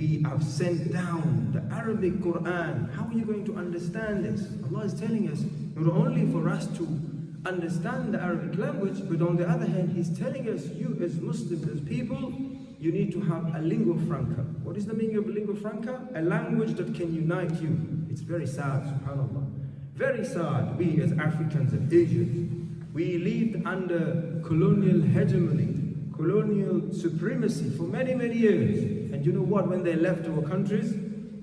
we have sent down the Arabic Quran. How are you going to understand this? Allah is telling us not only for us to understand the Arabic language, but on the other hand, He's telling us, you as Muslims, as people, you need to have a lingua franca. What is the meaning of lingua franca? A language that can unite you. It's very sad, subhanAllah. Very sad. We as Africans and Asians, we lived under colonial hegemony, colonial supremacy for many, many years. And you know what? When they left our countries,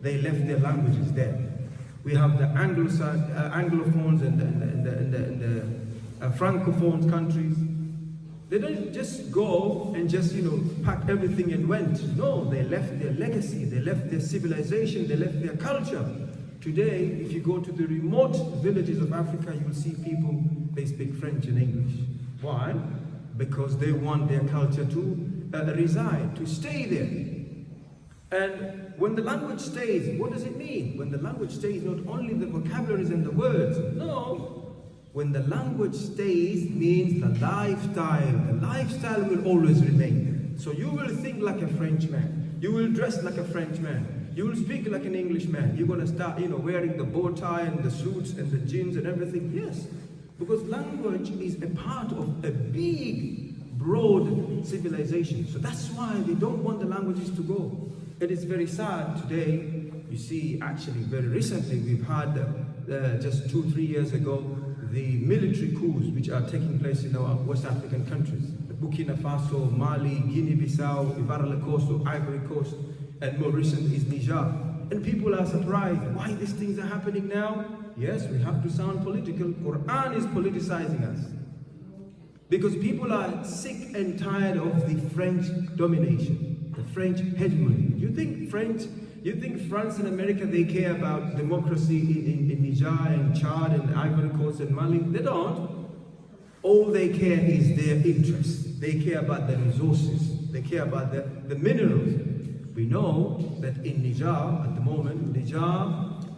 they left their languages there. We have the Anglophones and the Francophone countries. They don't just go and just, pack everything and went. No, they left their legacy, they left their civilization, they left their culture. Today, if you go to the remote villages of Africa, you will see people, they speak French and English. Why? Because they want their culture to reside, to stay there. And when the language stays, what does it mean? When the language stays, not only the vocabularies and the words, no. When the language stays, means the lifestyle will always remain. So you will think like a Frenchman, you will dress like a Frenchman, you will speak like an Englishman. You're going to start, wearing the bow tie and the suits and the jeans and everything. Yes, because language is a part of a big, broad civilization. So that's why they don't want the languages to go. It is very sad today. You see, actually, very recently, we've had just 2-3 years ago, the military coups which are taking place in our West African countries. Burkina Faso, Mali, Guinea-Bissau, Ivory Coast, Ivory Coast, and more recent is Niger. And people are surprised, why these things are happening now? Yes, we have to sound political. Quran is politicizing us. Because people are sick and tired of the French domination, the French hegemony. You think France and America, they care about democracy in Niger and Chad and Ivory Coast and Mali? They don't. All they care is their interests. They care about the resources. They care about the minerals. We know that in Niger, at the moment,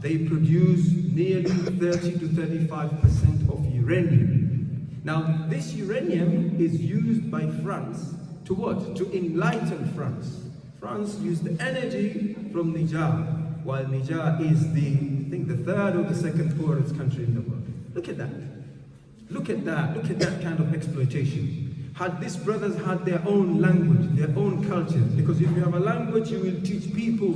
they produce nearly 30 to 35% of uranium. Now, this uranium is used by France to what? To enlighten France. France used the energy from Niger, while Niger is the third or the second poorest country in the world. Look at that. Look at that kind of exploitation. Had these brothers had their own language, their own culture, because if you have a language, you will teach people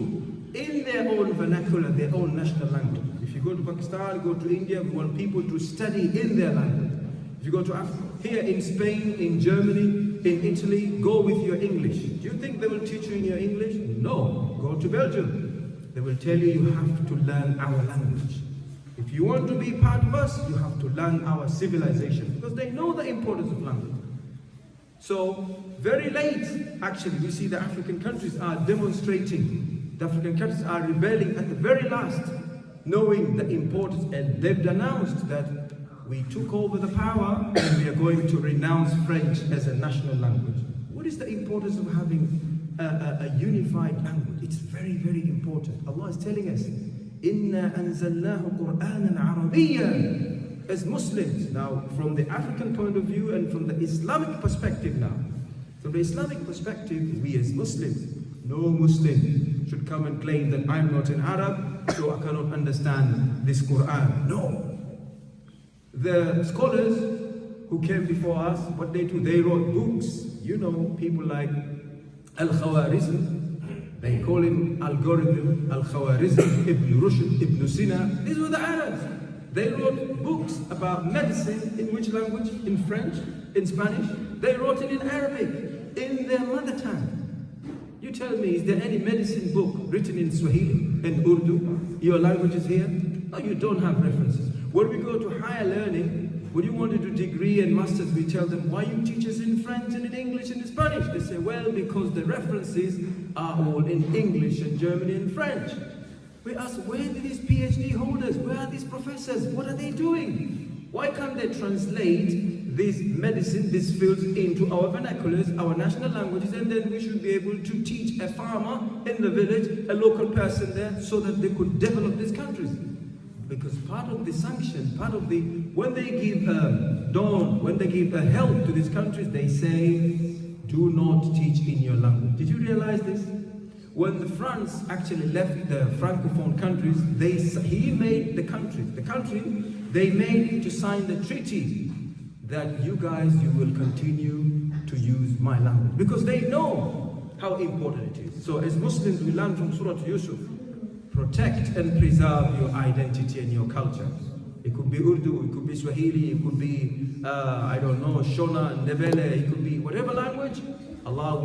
in their own vernacular, their own national language. If you go to Pakistan, go to India, we want people to study in their language. If you go to Africa, here in Spain, in Germany, in Italy, go with your English. Do you think they will teach you in your English? No. Go to Belgium. They will tell you you have to learn our language. If you want to be part of us, you have to learn our civilization, because they know the importance of language. So, very late, actually, we see the African countries are demonstrating. The African countries are rebelling at the very last, knowing the importance, and they've announced that we took over the power and we are going to renounce French as a national language. What is the importance of having a unified language? It's very, very important. Allah is telling us, إِنَّا أَنزَلْنَاهُ قُرْآنًا عَرَبِيًّا. As Muslims, now from the African point of view and from the Islamic perspective now, from the Islamic perspective, we as Muslims, no Muslim should come and claim that I'm not an Arab, so I cannot understand this Quran. No. The scholars who came before us, what they do, they wrote books. You know, people like Al-Khawarizm, they call him Algorithm, Al-Khawarizm, Ibn Rushd, Ibn Sina. These were the Arabs. They wrote books about medicine. In which language? In French, in Spanish. They wrote it in Arabic, in their mother tongue. You tell me, is there any medicine book written in Swahili and Urdu? Your language is here? No, you don't have references. When we go to higher learning, when you want to do degree and masters, we tell them, why you teach us in French and in English and in Spanish? They say, well, because the references are all in English and German and French. We ask, where are these PhD holders? Where are these professors? What are they doing? Why can't they translate this medicine, these fields into our vernaculars, our national languages, and then we should be able to teach a farmer in the village, a local person there, so that they could develop these countries. Because part of the sanction, part of the, when they give when they give help to these countries, they say, do not teach in your language. Did you realize this? when the France actually left the Francophone countries, he made the country, they made to sign the treaty that you guys, you will continue to use my language. Because they know how important it is. So as Muslims, we learn from Surah Yusuf, protect and preserve your identity and your culture. It could be Urdu, it could be Swahili, it could be, I don't know, Shona, Ndebele, it could be whatever language. Allah